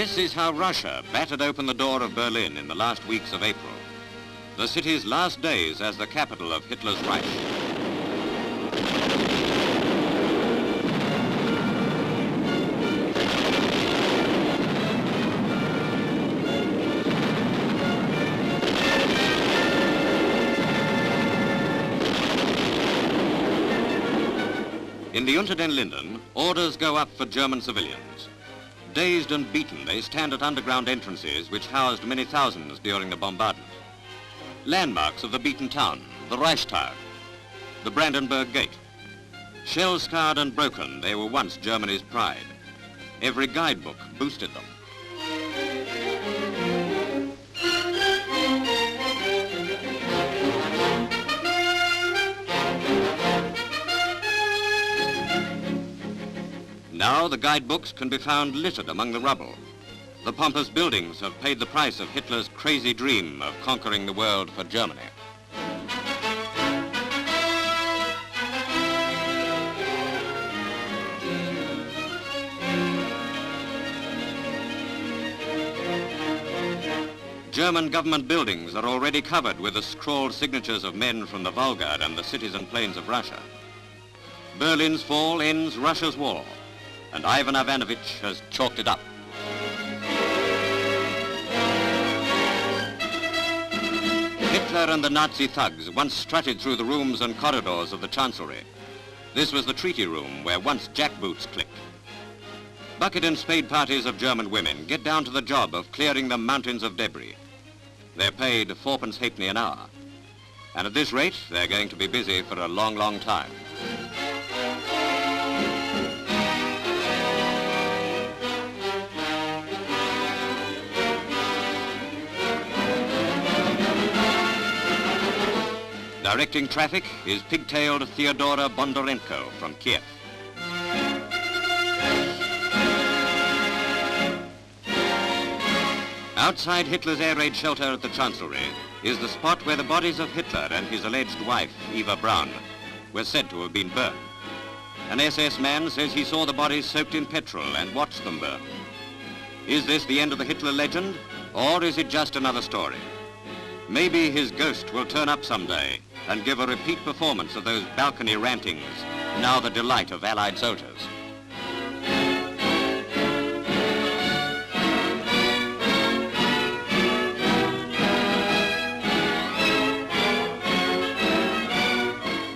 This is how Russia battered open the door of Berlin in the last weeks of April, the city's last days as the capital of Hitler's Reich. In the Unter den Linden, orders go up for German civilians. Dazed and beaten, they stand at underground entrances which housed many thousands during the bombardment. Landmarks of the beaten town, the Reichstag, the Brandenburg Gate. Shell-scarred and broken, they were once Germany's pride. Every guidebook boosted them. Now the guidebooks can be found littered among the rubble. The pompous buildings have paid the price of Hitler's crazy dream of conquering the world for Germany. German government buildings are already covered with the scrawled signatures of men from the Volga and the cities and plains of Russia. Berlin's fall ends Russia's war, and Ivan Ivanovich has chalked it up. Hitler and the Nazi thugs once strutted through the rooms and corridors of the Chancellery. This was the treaty room where once jackboots clicked. Bucket and spade parties of German women get down to the job of clearing the mountains of debris. They're paid fourpence halfpenny an hour. And at this rate, they're going to be busy for a long, long time. Directing traffic is pigtailed Theodora Bondarenko from Kiev. Outside Hitler's air raid shelter at the Chancellery is the spot where the bodies of Hitler and his alleged wife, Eva Braun, were said to have been burned. An SS man says he saw the bodies soaked in petrol and watched them burn. Is this the end of the Hitler legend, or is it just another story? Maybe his ghost will turn up someday and give a repeat performance of those balcony rantings, now the delight of Allied soldiers.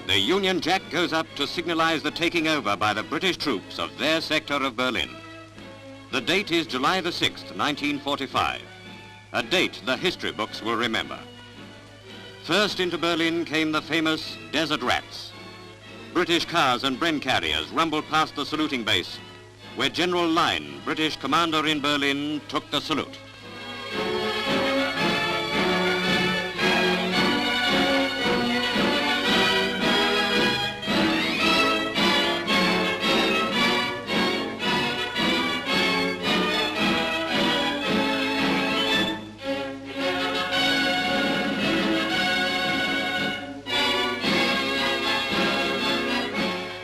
The Union Jack goes up to signalize the taking over by the British troops of their sector of Berlin. The date is July the 6th, 1945, a date the history books will remember. First into Berlin came the famous Desert Rats. British cars and Bren carriers rumbled past the saluting base, where General Line, British commander in Berlin, took the salute.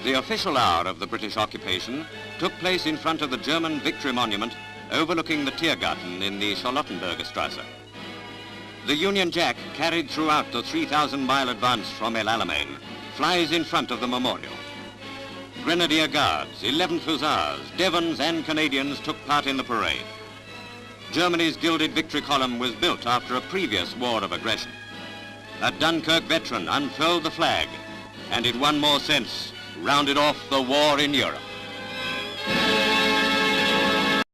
The official hour of the British occupation took place in front of the German Victory Monument overlooking the Tiergarten in the Charlottenburger Strasse. The Union Jack, carried throughout the 3,000-mile advance from El Alamein, flies in front of the memorial. Grenadier Guards, 11th Hussars, Devons and Canadians took part in the parade. Germany's gilded victory column was built after a previous war of aggression. A Dunkirk veteran unfurled the flag and in one more sense rounded off the war in Europe.